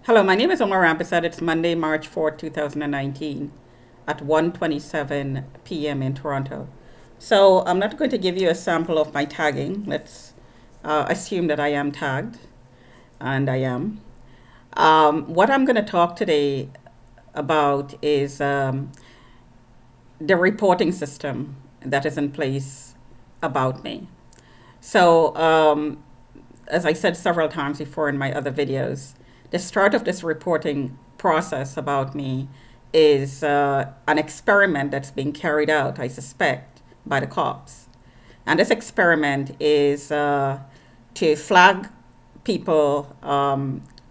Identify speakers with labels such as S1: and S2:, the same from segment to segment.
S1: Hello, my name is Omar Rampersad. It's Monday, March 4th, 2019 at 1:27 p.m. in Toronto. So I'm not going to give you a sample of my tagging. Let's assume that I am tagged, and I am. What I'm going to talk today about is the reporting system that is in place about me. So, as I said several times before in my other videos, the start of this reporting process about me is an experiment that's being carried out, I suspect, by the cops. And this experiment is to flag people,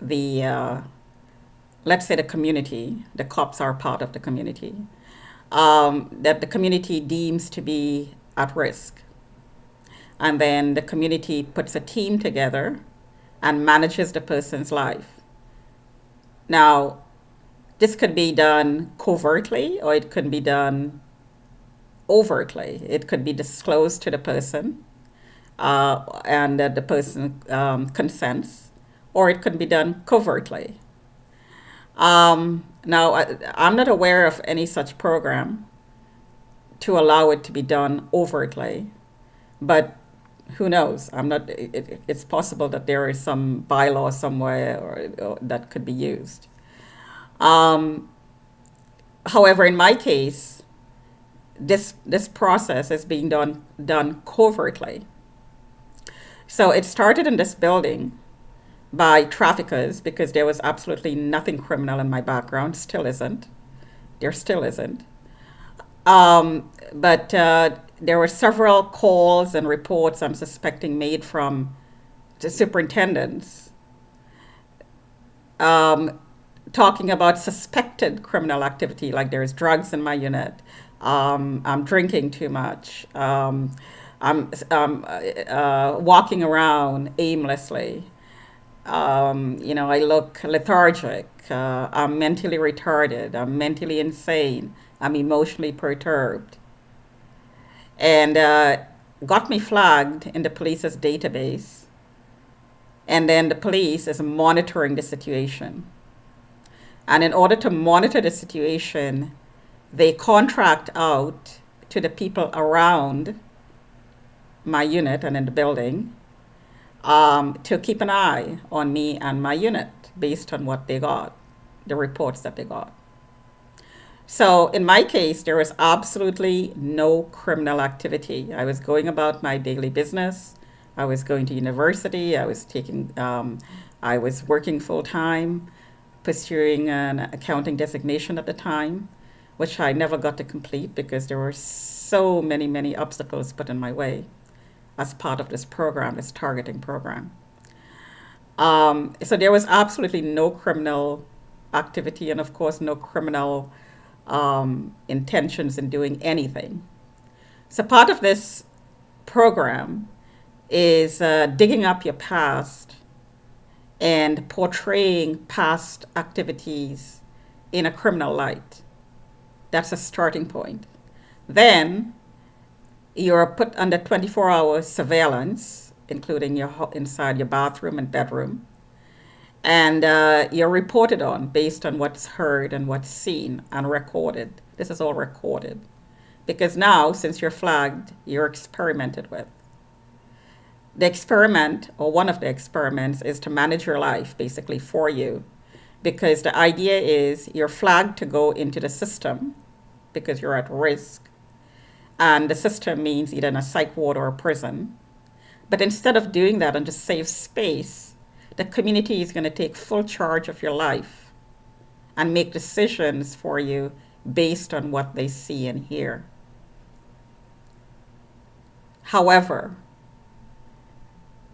S1: the let's say the community, the cops are part of the community, that the community deems to be at risk. And then the community puts a team together and manages the person's life. Now, this could be done covertly or it could be done overtly. It could be disclosed to the person and the person consents, or it could be done covertly. Now, I'm not aware of any such program to allow it to be done overtly, but who knows? I'm not. It's possible that there is some bylaw somewhere or that could be used. Um, However, in my case, this process is being done covertly. So it started in this building by traffickers because there was absolutely nothing criminal in my background. Still isn't. There still isn't. But there were several calls and reports I'm suspecting made from the superintendents um, talking about suspected criminal activity, like there's drugs in my unit, I'm drinking too much, I'm walking around aimlessly, I look lethargic, I'm mentally retarded, I'm mentally insane, I'm emotionally perturbed, and got me flagged in the police's database. And then the police is monitoring the situation. And in order to monitor the situation, they contract out to the people around my unit and in the building to keep an eye on me and my unit based on what they got, the reports that they got. So in my case, there was absolutely no criminal activity. I was going about my daily business. I was going to university. I was working full time, pursuing an accounting designation at the time, which I never got to complete because there were so many obstacles put in my way as part of this program, this targeting program. So there was absolutely no criminal activity, and of course, no criminal intentions in doing anything. So part of this program is digging up your past and portraying past activities in a criminal light. That's a starting point. Then you're put under 24-hour surveillance, including inside your bathroom and bedroom, and you're reported on based on what's heard and what's seen and recorded. This is all recorded because now, since you're flagged, you're experimented with. The experiment, or one of the experiments, is to manage your life basically for you, because the idea is you're flagged to go into the system because you're at risk, and the system means either in a psych ward or a prison. But instead of doing that and just save space, the community is going to take full charge of your life and make decisions for you based on what they see and hear. However,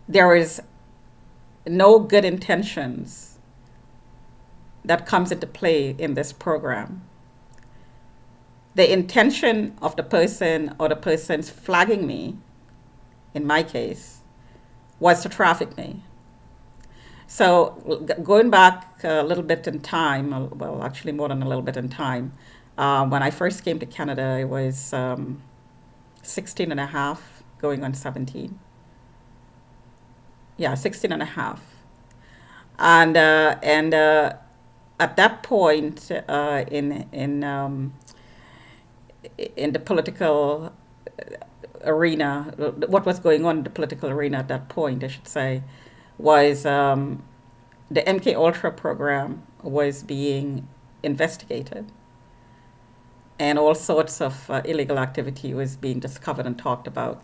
S1: there is no good intentions that comes into play in this program. The intention of the person or the persons flagging me, in my case, was to traffic me. So going back a little bit in time, well, actually more than a little bit in time, when I first came to Canada, I was 16 and a half, going on 17. Yeah, 16 and a half. And at that point in the political arena, what was going on in the political arena at that point, I should say, was the MK Ultra program was being investigated, and all sorts of illegal activity was being discovered and talked about.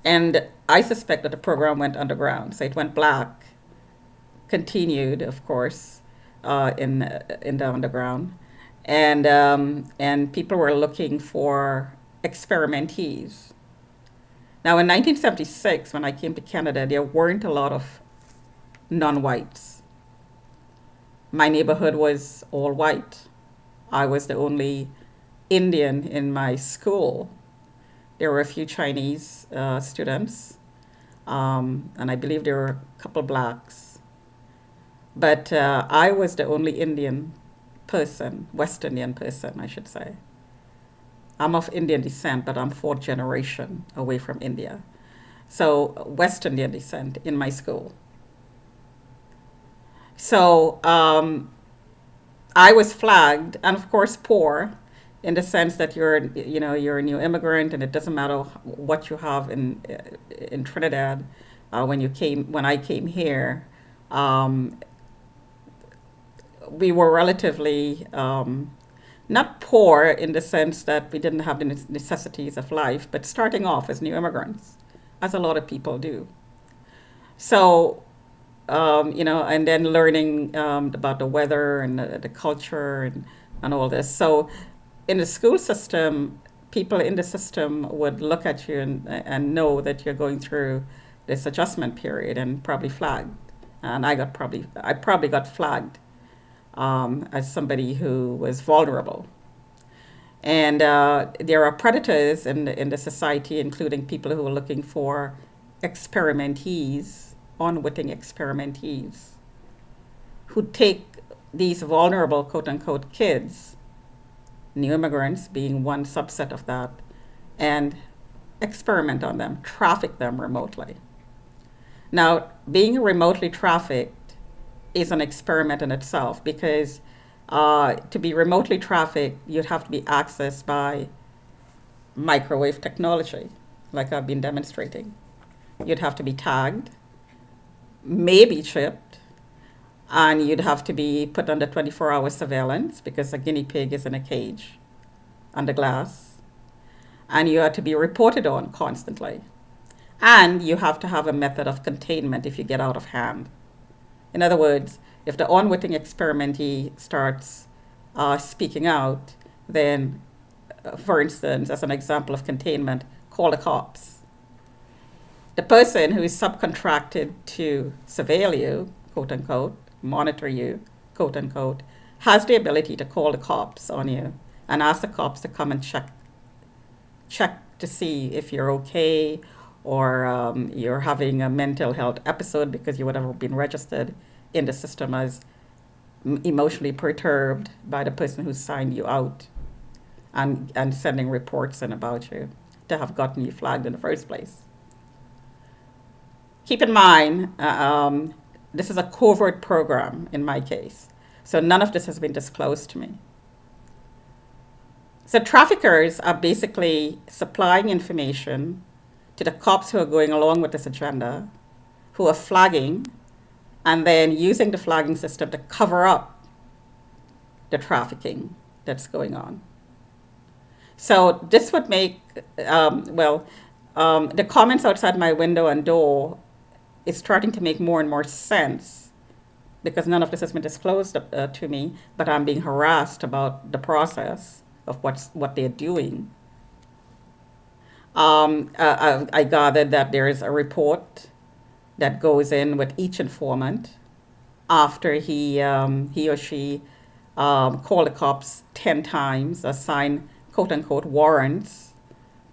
S1: And I suspect that the program went underground, so it went black, continued, of course, in the underground, and people were looking for experimentees. Now, in 1976, when I came to Canada, there weren't a lot of non-whites. My neighborhood was all white. I was the only Indian in my school. There were a few Chinese students, and I believe there were a couple blacks. But I was the only Indian person, West Indian person, I should say. I'm of Indian descent, but I'm fourth generation away from India. So, West Indian descent in my school. So, I was flagged, and of course, poor, in the sense that you're a new immigrant, and it doesn't matter what you have in Trinidad. When I came here, um, we were relatively not poor in the sense that we didn't have the necessities of life, but starting off as new immigrants, as a lot of people do. So, and then learning about the weather and the culture and all this. So, in the school system, people in the system would look at you and know that you're going through this adjustment period and probably flagged. And I probably got flagged as somebody who was vulnerable. And there are predators in the society, including people who are looking for experimentees, unwitting experimentees, who take these vulnerable, quote unquote, kids, new immigrants being one subset of that, and experiment on them, traffic them remotely. Now, being remotely trafficked is an experiment in itself because to be remotely trafficked, you'd have to be accessed by microwave technology, like I've been demonstrating. You'd have to be tagged, maybe chipped, and you'd have to be put under 24-hour surveillance because a guinea pig is in a cage under glass, and you have to be reported on constantly. And you have to have a method of containment if you get out of hand. In other words, if the unwitting experimentee starts speaking out, then, for instance, as an example of containment, call the cops. The person who is subcontracted to surveil you, quote unquote, monitor you, quote unquote, has the ability to call the cops on you and ask the cops to come and check to see if you're okay, or you're having a mental health episode because you would have been registered in the system as emotionally perturbed by the person who signed you out and sending reports in about you to have gotten you flagged in the first place. Keep in mind, this is a covert program in my case, so none of this has been disclosed to me. So traffickers are basically supplying information to the cops who are going along with this agenda, who are flagging, and then using the flagging system to cover up the trafficking that's going on. So this would make, the comments outside my window and door is starting to make more and more sense because none of this has been disclosed to me, but I'm being harassed about the process of what they're doing. I gathered that there is a report that goes in with each informant after he or she called the cops 10 times, assign quote unquote warrants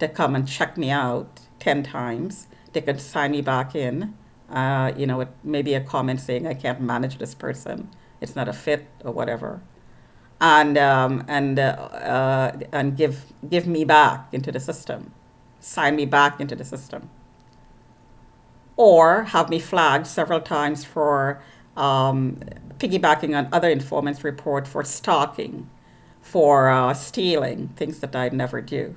S1: to come and check me out 10 times. They could sign me back in, with maybe a comment saying I can't manage this person, it's not a fit or whatever, and give me back into the system, sign me back into the system, or have me flagged several times for um, piggybacking on other informants' report for stalking, for stealing, things that I'd never do.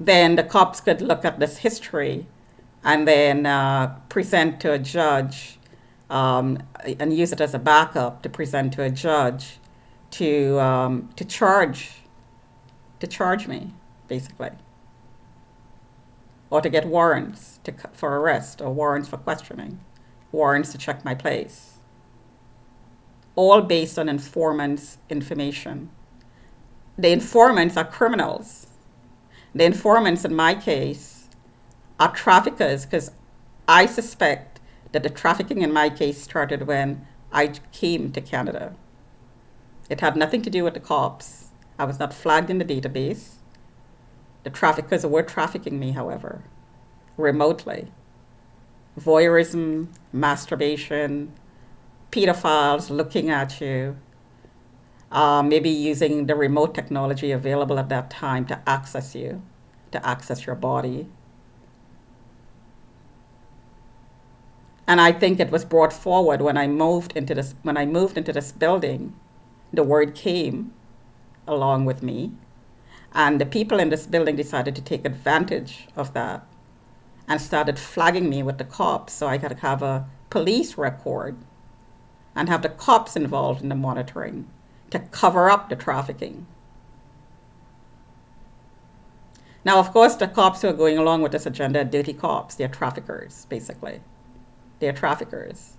S1: Then the cops could look at this history and then present to a judge, and use it as a backup to present to a judge to charge me, basically, or to get warrants for arrest, or warrants for questioning, warrants to check my place, all based on informants' information. The informants are criminals. The informants in my case are traffickers, because I suspect that the trafficking in my case started when I came to Canada. It had nothing to do with the cops. I was not flagged in the database. The traffickers were trafficking me, however, remotely. Voyeurism, masturbation, pedophiles looking at you, maybe using the remote technology available at that time to access you, to access your body. And I think it was brought forward when I moved into this building. The word came along with me, and the people in this building decided to take advantage of that and started flagging me with the cops, so I could have a police record and have the cops involved in the monitoring to cover up the trafficking. Now, of course, the cops who are going along with this agenda are dirty cops. They're traffickers, basically. They're traffickers.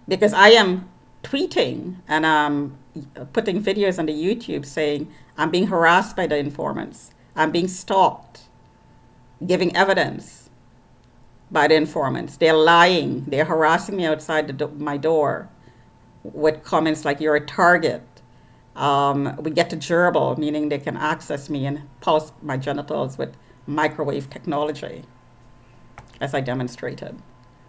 S1: Because I am tweeting and I'm putting videos on the YouTube saying I'm being harassed by the informants. I'm being stalked, giving evidence by the informants. They're lying. They're harassing me outside my door with comments like, "You're a target." We get to gerbil, meaning they can access me and pulse my genitals with microwave technology, as I demonstrated.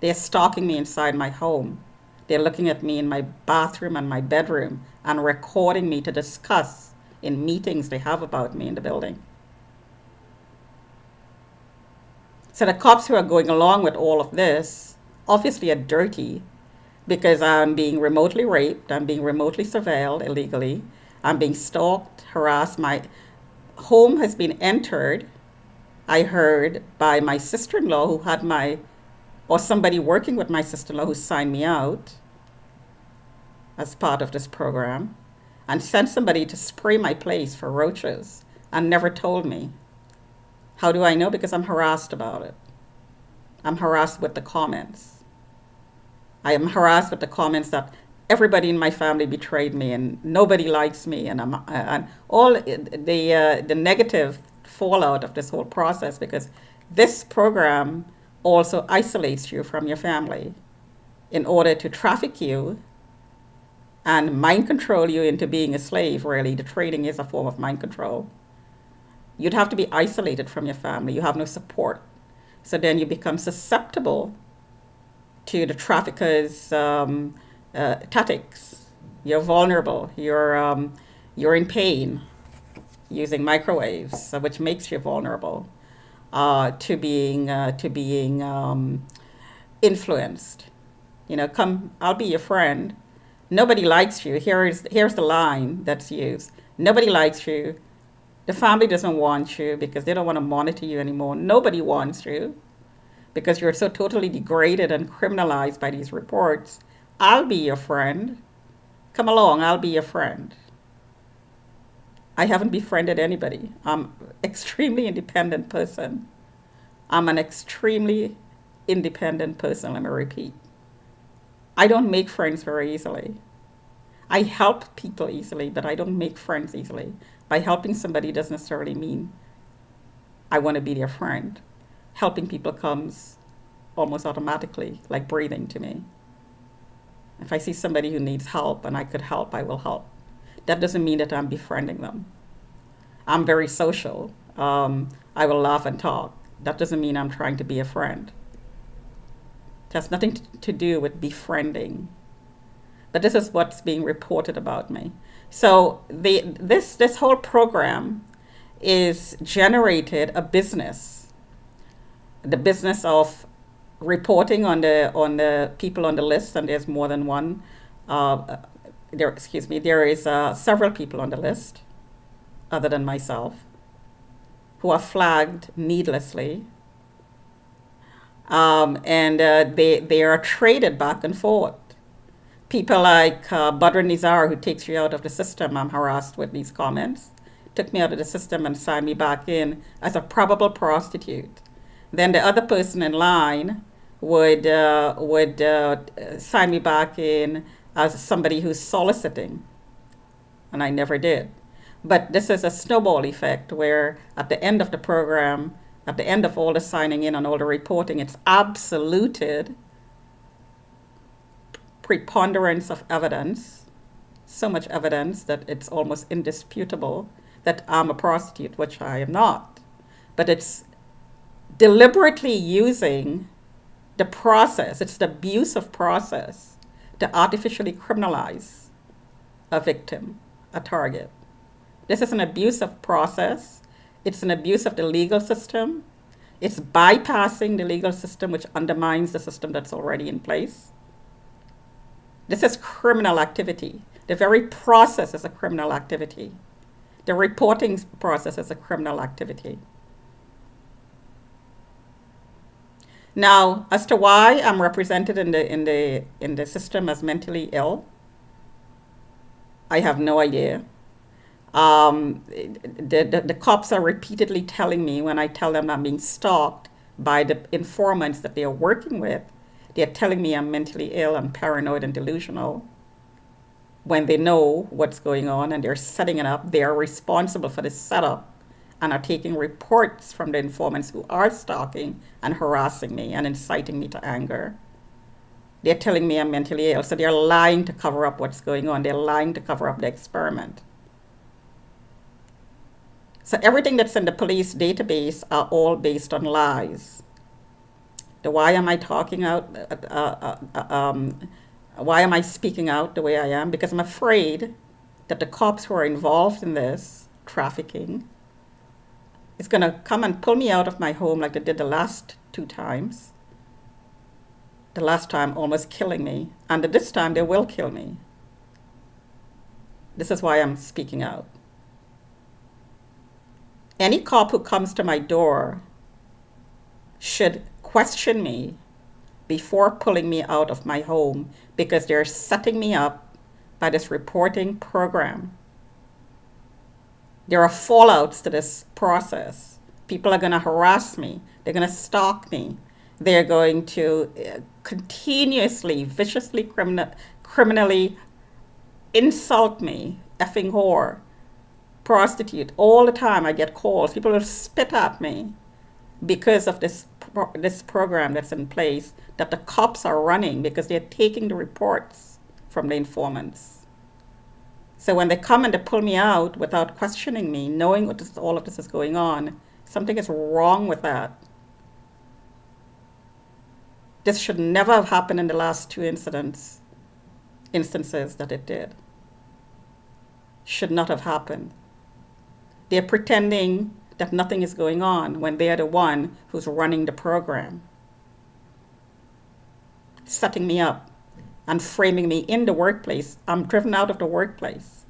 S1: They're stalking me inside my home. They're looking at me in my bathroom and my bedroom and recording me to discuss in meetings they have about me in the building. So the cops who are going along with all of this obviously are dirty, because I'm being remotely raped, I'm being remotely surveilled illegally, I'm being stalked, harassed. My home has been entered, I heard, by my sister-in-law who had or somebody working with my sister-in-law who signed me out as part of this program, and sent somebody to spray my place for roaches and never told me. How do I know? Because I'm harassed about it. I'm harassed with the comments. I am harassed with the comments that everybody in my family betrayed me and nobody likes me, and all the negative fallout of this whole process, because this program also isolates you from your family in order to traffic you and mind control you into being a slave. Really, the trading is a form of mind control. You'd have to be isolated from your family. You have no support. So then you become susceptible to the traffickers' tactics. You're vulnerable. You're in pain using microwaves, which makes you vulnerable to being influenced. Come, I'll be your friend. Nobody likes you. Here's the line that's used. Nobody likes you. The family doesn't want you because they don't want to monitor you anymore. Nobody wants you because you're so totally degraded and criminalized by these reports. I'll be your friend. Come along, I'll be your friend. I haven't befriended anybody. I'm an extremely independent person. I'm an extremely independent person, let me repeat. I don't make friends very easily. I help people easily, but I don't make friends easily. By helping somebody doesn't necessarily mean I want to be their friend. Helping people comes almost automatically, like breathing to me. If I see somebody who needs help and I could help, I will help. That doesn't mean that I'm befriending them. I'm very social. I will laugh and talk. That doesn't mean I'm trying to be a friend. It has nothing to do with befriending. But this is what's being reported about me. So this whole program is generated a business, the business of reporting on the people on the list, and there's more than one. Uh, there is several people on the list other than myself who are flagged needlessly, and they are traded back and forth. People like Badr Nizar, who takes you out of the system, I'm harassed with these comments, took me out of the system and signed me back in as a probable prostitute. Then the other person in line would sign me back in as somebody who's soliciting, and I never did. But this is a snowball effect where at the end of the program, at the end of all the signing in and all the reporting, it's absoluted preponderance of evidence, so much evidence that it's almost indisputable that I'm a prostitute, which I am not. But it's deliberately using the process, it's the abuse of process to artificially criminalize a victim, a target. This is an abuse of process. It's an abuse of the legal system. It's bypassing the legal system, which undermines the system that's already in place. This is criminal activity. The very process is a criminal activity. The reporting process is a criminal activity. Now, as to why I'm represented in the system as mentally ill, I have no idea. The cops are repeatedly telling me when I tell them I'm being stalked by the informants that they are working with, they're telling me I'm mentally ill, I'm paranoid and delusional. When they know what's going on and they're setting it up, they are responsible for the setup and are taking reports from the informants who are stalking and harassing me and inciting me to anger. They're telling me I'm mentally ill, so they're lying to cover up what's going on. They're lying to cover up the experiment. So everything that's in the police database are all based on lies. Why am I talking out? Why am I speaking out the way I am? Because I'm afraid that the cops who are involved in this trafficking is going to come and pull me out of my home like they did the last 2 times. The last time almost killing me, and this time they will kill me. This is why I'm speaking out. Any cop who comes to my door should question me before pulling me out of my home, because they're setting me up by this reporting program. There are fallouts to this process. People are going to harass me. They're going to stalk me. They're going to continuously, viciously, criminally insult me, effing whore, prostitute. All the time I get calls. People will spit at me because of this program that's in place that the cops are running, because they're taking the reports from the informants. So when they come and they pull me out without questioning me, knowing all of this is going on, something is wrong with that. This should never have happened in the last 2 instances that it did. Should not have happened. They're pretending that nothing is going on when they're the one who's running the program, setting me up and framing me in the workplace. I'm driven out of the workplace.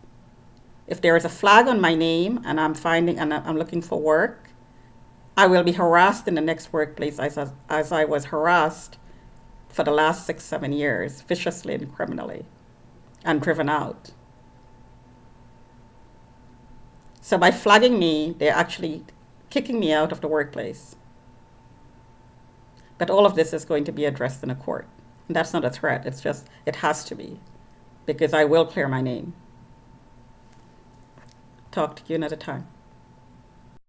S1: If there is a flag on my name and I'm looking for work, I will be harassed in the next workplace as I was harassed for the last 6-7 years, viciously and criminally, and driven out. So by flagging me, they're actually kicking me out of the workplace. But all of this is going to be addressed in a court. And that's not a threat. It's just, it has to be, because I will clear my name. Talk to you another time.